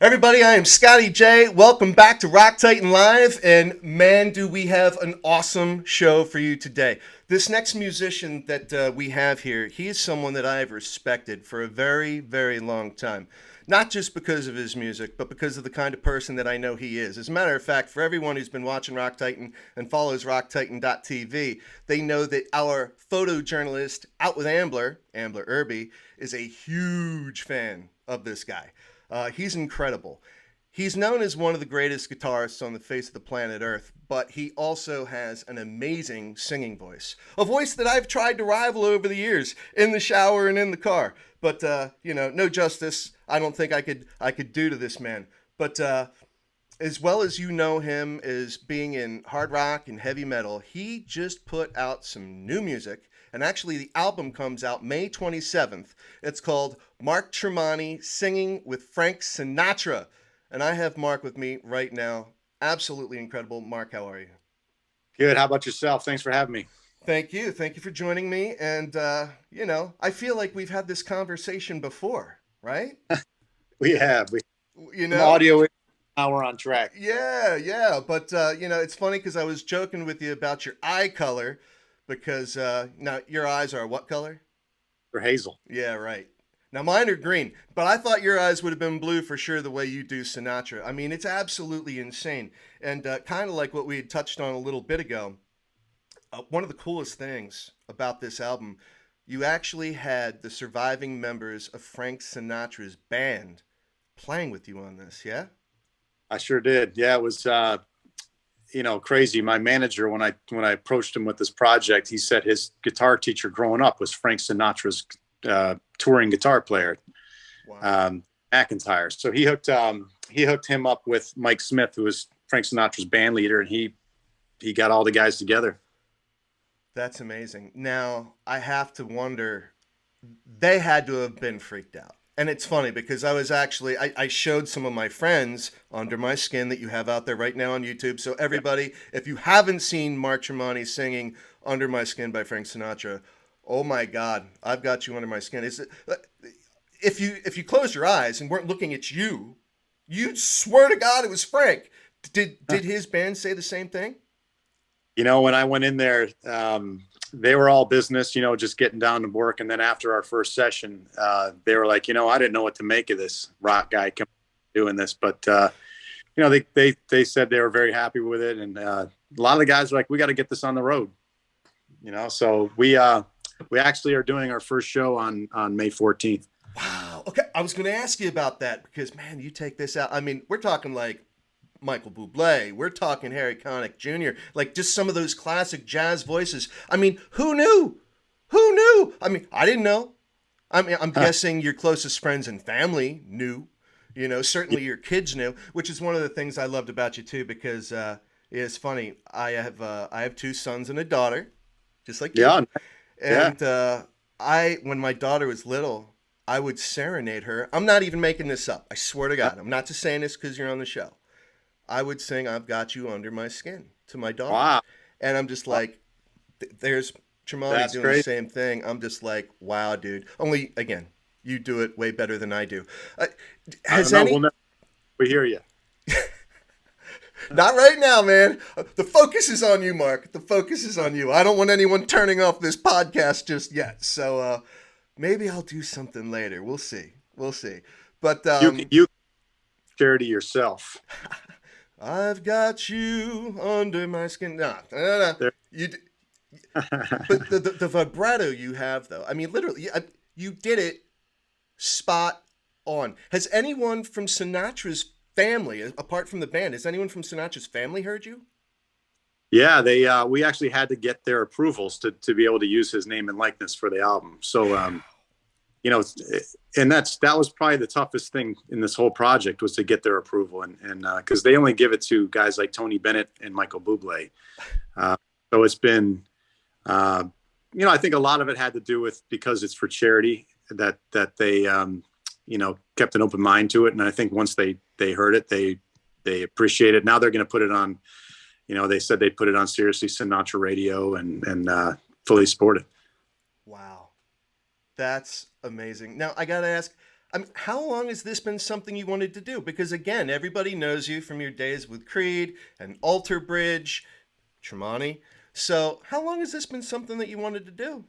Everybody, I am Scotty J. Welcome back to Rock Titan Live, and man, do we have an awesome show for you today. This next musician that we have here, he is someone that I have respected for a very, very long time. Not just because of his music, but because of the kind of person that I know he is. As a matter of fact, for everyone who's been watching Rock Titan and follows rocktitan.tv, they know that our photojournalist out with Ambler Irby, is a huge fan of this guy. He's incredible. He's known as one of the greatest guitarists on the face of the planet Earth, but he also has an amazing singing voice. A voice that I've tried to rival over the years in the shower and in the car. But, no justice I don't think I could do to this man. But as well as you know him as being in hard rock and heavy metal, he just put out some new music. And actually, the album comes out May 27th. It's called Mark Tremonti Singing with Frank Sinatra. And I have Mark with me right now. Absolutely incredible. Mark, how are you? Good. How about yourself? Thanks for having me. Thank you. Thank you for joining me. And, I feel like we've had this conversation before, right? We have. We You some know? audio. Now we're on track. Yeah. But, it's funny because I was joking with you about your eye color because now your eyes are what color? For Hazel. Yeah, right. Now mine are green, but I thought your eyes would have been blue for sure the way you do Sinatra. I mean, it's absolutely insane. And kind of like what we had touched on a little bit ago, one of the coolest things about this album, you actually had the surviving members of Frank Sinatra's band playing with you on this, yeah? I sure did. Yeah, it was crazy. My manager, when I approached him with this project, he said his guitar teacher growing up was Frank Sinatra's touring guitar player, Wow. McIntyre. So he hooked him up with Mike Smith, who was Frank Sinatra's band leader, and he got all the guys together. That's amazing. Now, I have to wonder, they had to have been freaked out. And it's funny because I showed some of my friends Under My Skin that you have out there right now on YouTube. So everybody, if you haven't seen Mark Tremonti singing Under My Skin by Frank Sinatra, oh my God, I've got you under my skin. If you closed your eyes and weren't looking at you, you'd swear to God it was Frank. Did his band say the same thing? When I went in there, they were all business, just getting down to work. And then after our first session, they were like, I didn't know what to make of this rock guy doing this. But, they said they were very happy with it. And a lot of the guys were like, we got to get this on the road, so we actually are doing our first show on May 14th. Wow. Okay, I was going to ask you about that because, man, you take this out. I mean, we're talking like Michael Bublé. We're talking Harry Connick Jr. Like just some of those classic jazz voices. I mean, who knew? Who knew? I mean, I didn't know. I mean, I'm guessing your closest friends and family knew. Certainly your kids knew, which is one of the things I loved about you too. Because it's funny. I have two sons and a daughter, just like you. Yeah. Yeah. And when my daughter was little, I would serenade her. I'm not even making this up. I swear to God. I'm not just saying this because you're on the show. I would sing "I've Got You Under My Skin" to my daughter, Wow. and I'm just like, "There's Tremonti That's doing the great. same thing." I'm just like, "Wow, dude!" Only again, you do it way better than I do. Uh, I don't has know. any? We hear you. Not right now, man. The focus is on you, Mark. The focus is on you. I don't want anyone turning off this podcast just yet. So maybe I'll do something later. We'll see. We'll see. But You charity yourself. I've got you under my skin. No. There. You, but the vibrato you have, though. I mean, literally, you did it spot on. Has anyone from Sinatra's family, apart from the band, has anyone from Sinatra's family heard you? Yeah, we actually had to get their approvals to be able to use his name and likeness for the album. So and that was probably the toughest thing in this whole project was to get their approval, and because they only give it to guys like Tony Bennett and Michael Bublé. So it's been, I think a lot of it had to do with because it's for charity that they kept an open mind to it, and I think once they heard it, they appreciate it. Now they're going to put it on. They said they put it on Seriously Sinatra Radio and fully support it. Wow. That's amazing. Now, I got to ask, How long has this been something you wanted to do? Because again, everybody knows you from your days with Creed and Alter Bridge, Tremonti. So how long has this been something that you wanted to do?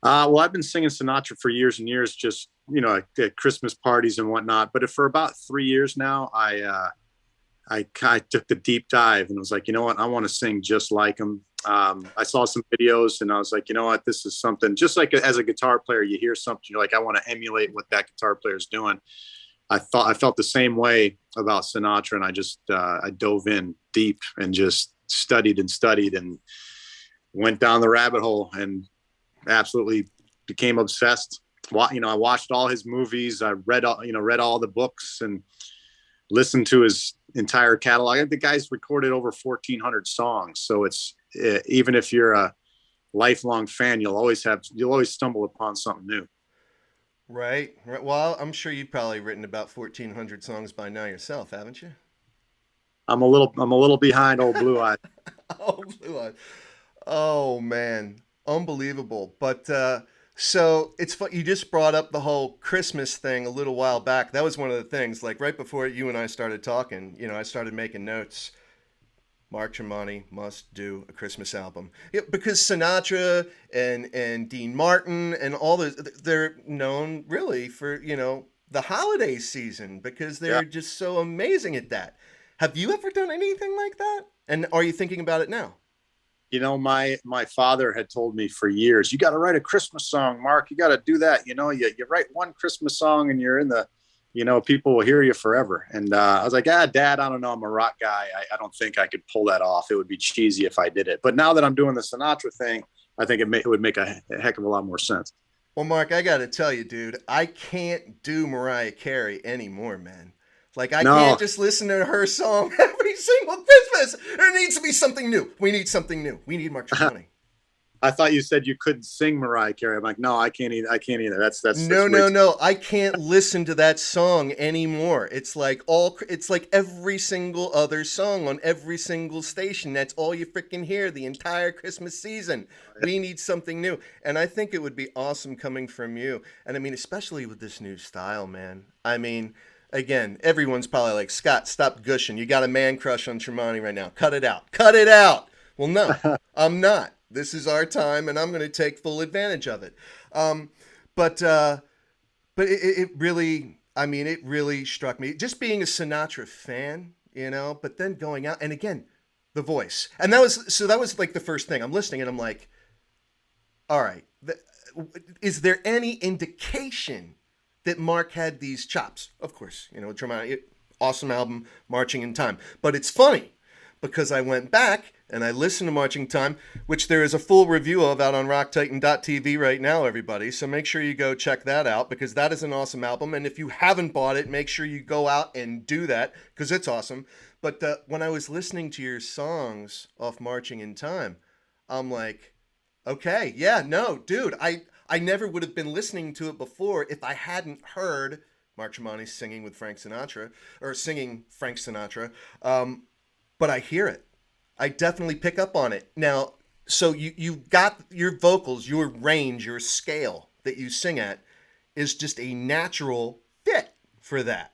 Well, I've been singing Sinatra for years and years, just at Christmas parties and whatnot. But for about 3 years now, I took the deep dive and was like, you know what, I want to sing just like him. I saw some videos and I was like, you know what, this is something. Just like as a guitar player, you hear something, you're like, I want to emulate what that guitar player is doing. I felt the same way about Sinatra, and I dove in deep and just studied and went down the rabbit hole and absolutely became obsessed. I watched all his movies. I read all the books and listened to his entire catalog. The guy's recorded over 1,400 songs. So it's even if you're a lifelong fan, you'll always stumble upon something new. Right. Well, I'm sure you've probably written about 1,400 songs by now yourself, haven't you? I'm a little behind old Blue Eye. Oh, Blue Eye. Oh man, unbelievable. But so it's fun. You just brought up the whole Christmas thing a little while back. That was one of the things. Like right before you and I started talking, I started making notes. Mark Tremonti must do a Christmas album. Yeah, because Sinatra and Dean Martin and all those, they're known really for, the holiday season because Yeah. they're just so amazing at that. Have you ever done anything like that? And are you thinking about it now? My father had told me for years, you got to write a Christmas song, Mark. You got to do that. You write one Christmas song and you're in the, people will hear you forever. And I was like, Dad, I don't know. I'm a rock guy. I don't think I could pull that off. It would be cheesy if I did it. But now that I'm doing the Sinatra thing, I think it would make a heck of a lot more sense. Well, Mark, I got to tell you, dude, I can't do Mariah Carey anymore, man. Like, I No, can't just listen to her song every single Christmas. There needs to be something new. We need something new. We need Mark Tremonti. I thought you said you couldn't sing Mariah Carey. I'm like, no, I can't either. I can't either. No, That's way no, too. no. I can't listen to that song anymore. It's like every single other song on every single station. That's all you freaking hear the entire Christmas season. We need something new. And I think it would be awesome coming from you. And I mean, especially with this new style, man. I mean, again, everyone's probably like, Scott, stop gushing. You got a man crush on Tremonti right now. Cut it out. Cut it out. Well, no, I'm not. This is our time, and I'm going to take full advantage of it. Um, but it really, I mean, it really struck me. Just being a Sinatra fan, but then going out, and again, the voice. And that was like the first thing. I'm listening, and I'm like, all right, is there any indication that Mark had these chops? Of course, Tremonti, awesome album, Marching in Time. But it's funny because I went back and I listened to Marching Time, which there is a full review of out on rocktitan.tv right now, everybody. So make sure you go check that out because that is an awesome album. And if you haven't bought it, make sure you go out and do that because it's awesome. But when I was listening to your songs off Marching in Time, I'm like, okay, yeah, no, dude, I never would have been listening to it before if I hadn't heard Mark Tremonti singing with Frank Sinatra or singing Frank Sinatra. But I hear it. I definitely pick up on it. Now, so you got your vocals, your range, your scale that you sing at is just a natural fit for that.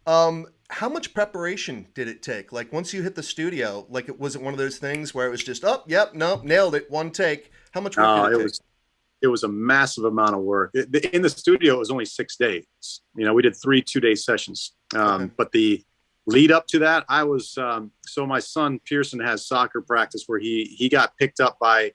How much preparation did it take? Like once you hit the studio, like was it one of those things where it was just, oh, yep, no, nailed it, one take. How much work did it take? It was a massive amount of work. In the studio, it was only 6 days. We did 3 2-day sessions. Okay. But the lead up to that, I was so my son Pearson has soccer practice where he got picked up by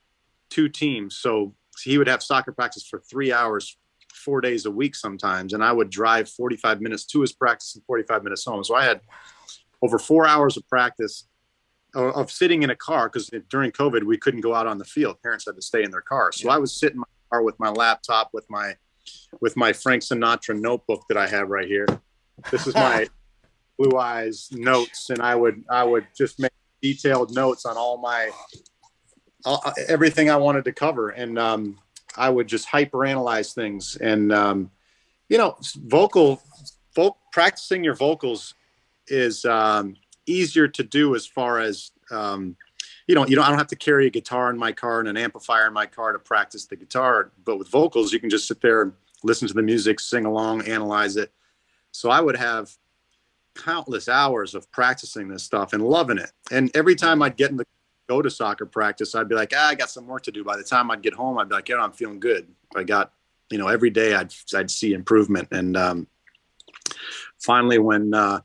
2 teams. So he would have soccer practice for 3 hours, 4 days a week sometimes, and I would drive 45 minutes to his practice and 45 minutes home. So I had over 4 hours of practice of sitting in a car because during COVID we couldn't go out on the field. Parents had to stay in their cars. So I would sit in my car with my laptop with my Frank Sinatra notebook that I have right here. This is my Blue Eyes notes, and I would just make detailed notes on everything I wanted to cover, and I would just hyper analyze things. And practicing your vocals is easier to do as far as I don't have to carry a guitar in my car and an amplifier in my car to practice the guitar, but with vocals you can just sit there listen to the music, sing along, analyze it. So I would have countless hours of practicing this stuff and loving it. And every time I'd go to soccer practice, I'd be like, I got some work to do. By the time I'd get home, I'd be like, I'm feeling good. I got, every day I'd see improvement. And finally, when I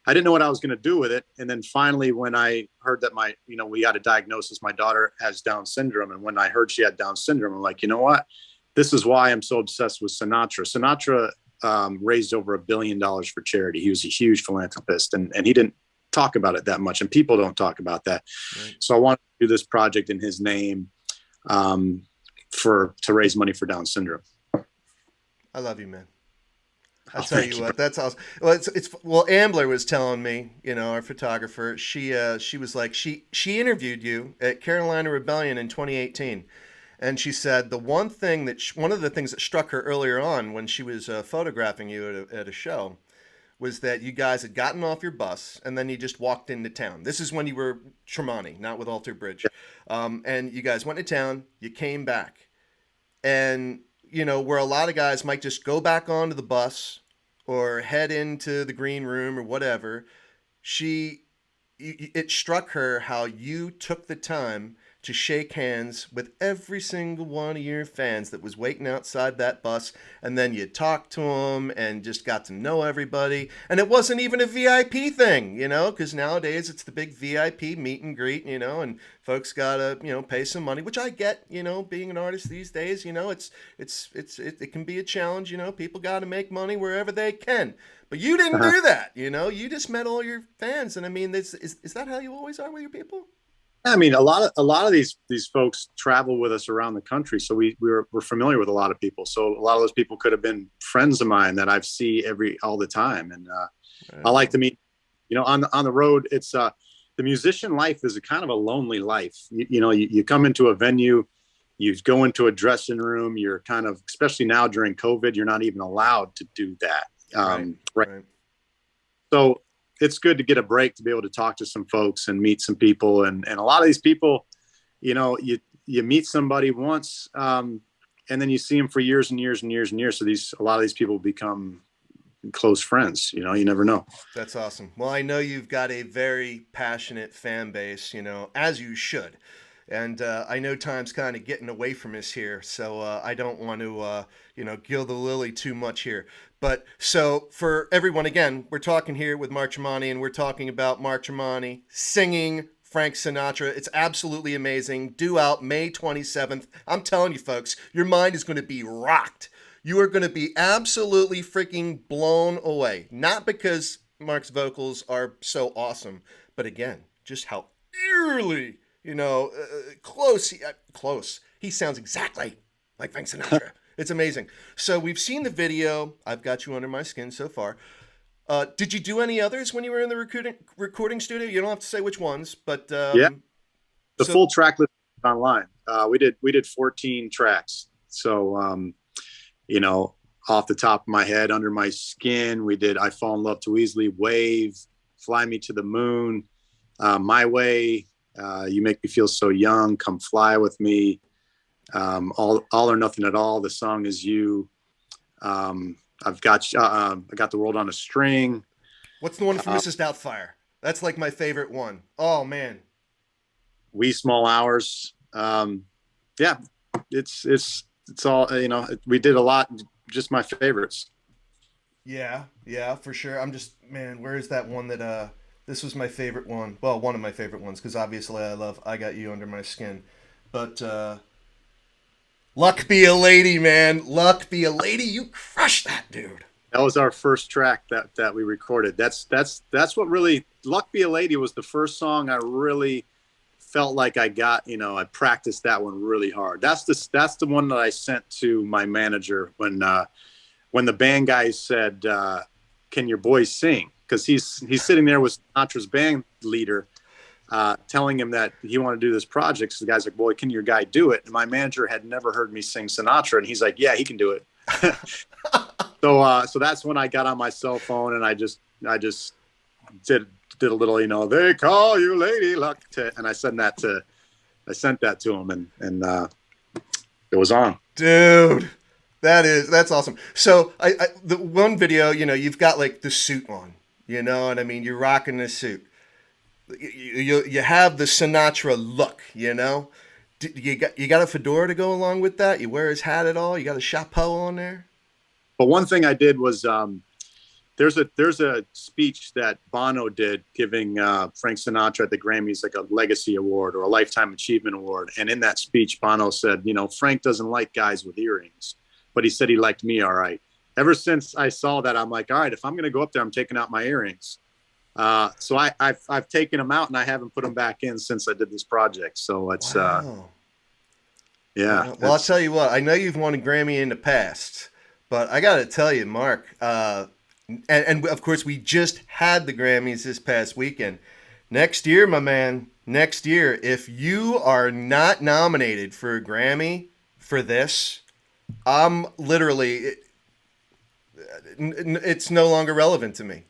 didn't know what I was going to do with it. And then finally, when I heard that we got a diagnosis, my daughter has Down syndrome. And when I heard she had Down syndrome, I'm like, you know what? This is why I'm so obsessed with Sinatra. Sinatra raised over $1 billion for charity. He was a huge philanthropist, and he didn't talk about it that much, and people don't talk about that. Right. So I wanted to do this project in his name to raise money for Down syndrome. I love you, man. I'll tell you what, that's awesome. Well, Ambler was telling me, our photographer, she was like, she interviewed you at Carolina Rebellion in 2018. And she said one of the things that struck her earlier on when she was photographing you at a show was that you guys had gotten off your bus and then you just walked into town. This is when you were Tremonti, not with Alter Bridge. And you guys went to town, you came back. And, where a lot of guys might just go back onto the bus or head into the green room or whatever, it struck her how you took the time to shake hands with every single one of your fans that was waiting outside that bus. And then you talked to them and just got to know everybody. And it wasn't even a VIP thing, because nowadays it's the big VIP meet and greet, and folks got to, pay some money, which I get, being an artist these days, it can be a challenge, people got to make money wherever they can. But you didn't do that, you just met all your fans. And I mean, is that how you always are with your people? I mean, a lot of these folks travel with us around the country, so we're familiar with a lot of people. So a lot of those people could have been friends of mine that I've see all the time, and I like to meet. On the road, it's the musician life is a kind of a lonely life. You come into a venue, you go into a dressing room, you're kind of, especially now during COVID, you're not even allowed to do that. Right. So it's good to get a break to be able to talk to some folks and meet some people. And a lot of these people, you meet somebody once and then you see them for years and years and years and years. So a lot of these people become close friends, you never know. That's awesome. Well, I know you've got a very passionate fan base, as you should. And I know time's kind of getting away from us here, so I don't want to, gild the lily too much here. But so for everyone, again, we're talking here with Mark Tremonti, and we're talking about Mark Tremonti singing Frank Sinatra. It's absolutely amazing. Due out May 27th. I'm telling you, folks, your mind is going to be rocked. You are going to be absolutely freaking blown away. Not because Mark's vocals are so awesome, but again, just how eerily, close. He sounds exactly like Frank Sinatra. It's amazing. So we've seen the video. I've got you under my skin so far. Did you do any others when you were in the recording studio? You don't have to say which ones, but full track list is online. We did 14 tracks. So off the top of my head, Under My Skin, we did I Fall in Love Too Easily, Wave, Fly Me to the Moon, My Way, You Make Me Feel So Young, Come Fly With Me, All or Nothing at All, The Song Is You. I got The World on a String. What's the one from Mrs. Doubtfire? That's like my favorite one. Oh man. Wee Small Hours. It's all, we did a lot, just my favorites. Yeah, for sure. I'm just, man, where is that one that, this was my favorite one. Well, one of my favorite ones, because obviously I love I Got You Under My Skin. But, Luck Be a Lady, man. Luck Be a Lady. You crushed that, dude. That was our first track that we recorded. That's what really, Luck Be a Lady was the first song I really felt like I got, I practiced that one really hard. That's the one that I sent to my manager when the band guys said, can your boys sing? Because he's sitting there with Sinatra's band leader, telling him that he wanted to do this project. So the guy's like, boy, can your guy do it? And my manager had never heard me sing Sinatra. And he's like, yeah, he can do it. So that's when I got on my cell phone and I just did a little, they call you Lady Luck, and I sent that to him, and it was on. Dude, That's awesome. So the one video, you've got like the suit on, you know what I mean? You're rocking the suit. You have the Sinatra look, you know. You got a fedora to go along with that. You wear his hat at all. You got a chapeau on there. But one thing I did was there's a speech that Bono did giving Frank Sinatra at the Grammys like a legacy award or a lifetime achievement award. And in that speech, Bono said, Frank doesn't like guys with earrings, but he said he liked me all right. Ever since I saw that, I'm like, all right, if I'm going to go up there, I'm taking out my earrings. So I've taken them out and I haven't put them back in since I did this project. So it's Wow. yeah. Well, I'll tell you what. I know you've won a Grammy in the past, but I got to tell you, Mark. And of course, we just had the Grammys this past weekend. Next year, my man. Next year, if you are not nominated for a Grammy for this, I'm literally. It's no longer relevant to me.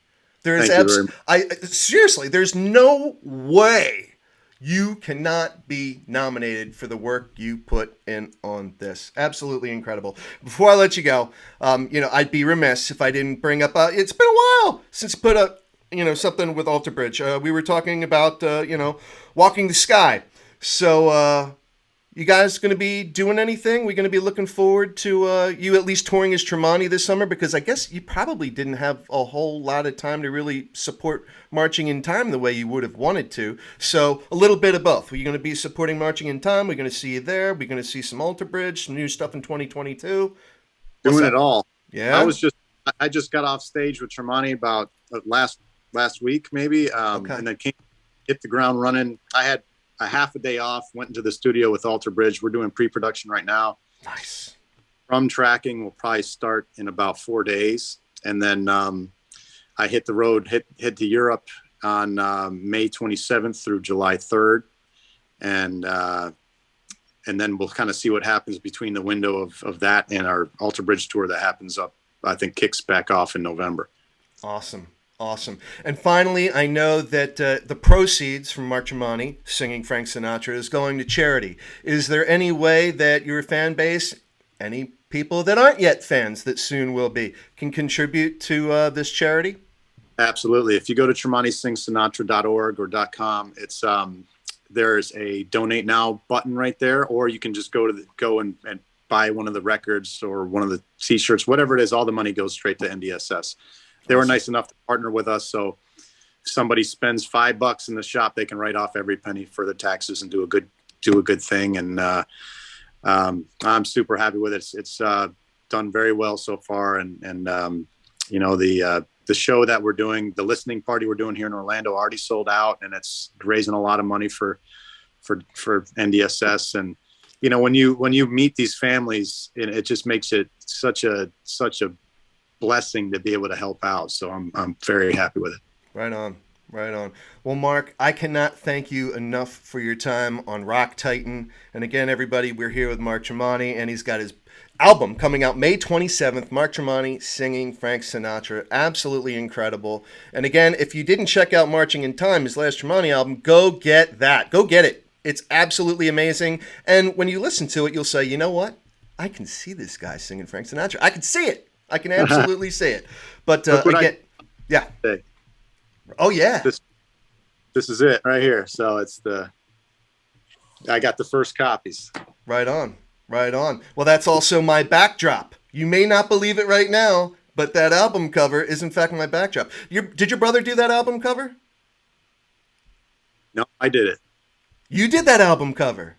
There's Thank you very much. seriously, there's no way you cannot be nominated for the work you put in on this. Absolutely incredible. Before I let you go, I'd be remiss if I didn't bring up. It's been a while since I put up, something with Alter Bridge. We were talking about, Walking the Sky. So, you guys going to be doing anything? We're going to be looking forward to you at least touring as Tremonti this summer, because I guess you probably didn't have a whole lot of time to really support Marching in Time the way you would have wanted to. So a little bit of both. We're going to be supporting Marching in Time. We're going to see you there. We're going to see some Alter Bridge, some new stuff in 2022. Doing it all. Yeah. I just got off stage with Tremonti about last week maybe, Okay. and then hit the ground running. I had a half a day off, went into the studio with Alter Bridge. We're doing pre-production right now. Nice. Drum tracking will probably start in about 4 days. And then I hit the road, head to Europe on May 27th through July 3rd. And then we'll kind of see what happens between the window of that and our Alter Bridge tour that happens up, I think kicks back off in November. Awesome. Awesome. And finally, I know that the proceeds from Tremonti singing Frank Sinatra is going to charity. Is there any way that your fan base, any people that aren't yet fans that soon will be, can contribute to this charity? Absolutely. If you go to TremontiSingsSinatra.org or .com, it's there's a donate now button right there, or you can just go and buy one of the records or one of the t-shirts, whatever it is. All the money goes straight to NDSS. They were nice enough to partner with us, so if somebody spends $5 in the shop, they can write off every penny for the taxes and do a good thing. And I'm super happy with it. It's done very well so far. And the show that we're doing, the listening party we're doing here in Orlando, already sold out, and it's raising a lot of money for NDSS. And when you meet these families, it just makes it such a blessing to be able to help out. So I'm very happy with it. Right on. Well, Mark, I cannot thank you enough for your time on Rock Titan. And again, everybody, we're here with Mark Tremonti, and he's got his album coming out May 27th, Mark Tremonti singing Frank Sinatra. Absolutely incredible. And again, if you didn't check out Marching in Time, his last Tremonti album, go get that. Go get it. It's absolutely amazing. And when you listen to it, you'll say, you know what? I can see this guy singing Frank Sinatra. I can see it. I can absolutely see it. But again, yeah. Oh yeah. This is it right here. So I got the first copies. Right on. Well, that's also my backdrop. You may not believe it right now, but that album cover is in fact my backdrop. Did your brother do that album cover? No, I did it. You did that album cover?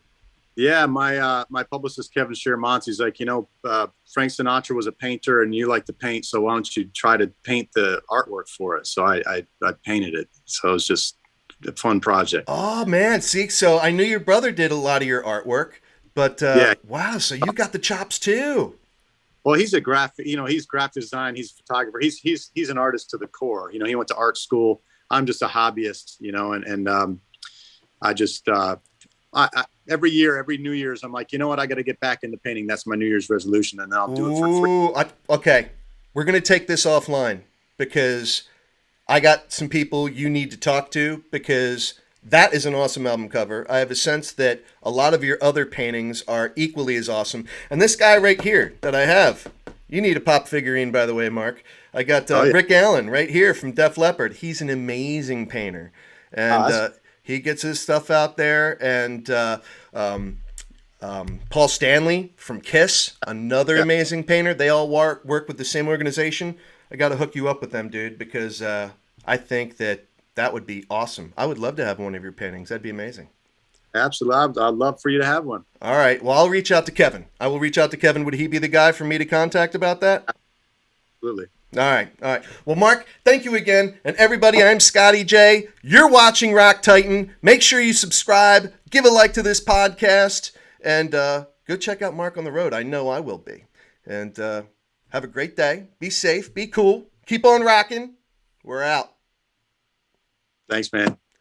Yeah, my publicist Kevin Tremonti's like, Frank Sinatra was a painter, and you like to paint, so why don't you try to paint the artwork for it? So I painted it. So it was just a fun project. Oh man, see, so I knew your brother did a lot of your artwork, but yeah. Wow, so you got the chops too. Well, he's a he's graphic design, he's a photographer, he's an artist to the core. He went to art school. I'm just a hobbyist, and I just every year, every New Year's, I'm like, you know what? I got to get back into painting. That's my New Year's resolution, and then I'll do it for free. Okay, we're going to take this offline because I got some people you need to talk to, because That is an awesome album cover. I have a sense that a lot of your other paintings are equally as awesome. And this guy right here that I have, you need a pop figurine, by the way, Mark. I got Oh yeah. Rick Allen right here from Def Leppard. He's an amazing painter. And he gets his stuff out there. And Paul Stanley from Kiss, another Yeah. amazing painter. They all work with the same organization. I got to hook you up with them, dude, because I think that would be awesome. I would love to have one of your paintings. That'd be amazing. Absolutely. I'd love for you to have one. All right. Well, I'll reach out to Kevin. I will reach out to Kevin. Would he be the guy for me to contact about that? Absolutely. All right. All right. Well, Mark, thank you again. And everybody, I'm Scotty J. You're watching Rock Titan. Make sure you subscribe, give a like to this podcast, and go check out Mark on the road. I know I will be. And have a great day. Be safe. Be cool. Keep on rocking. We're out. Thanks, man.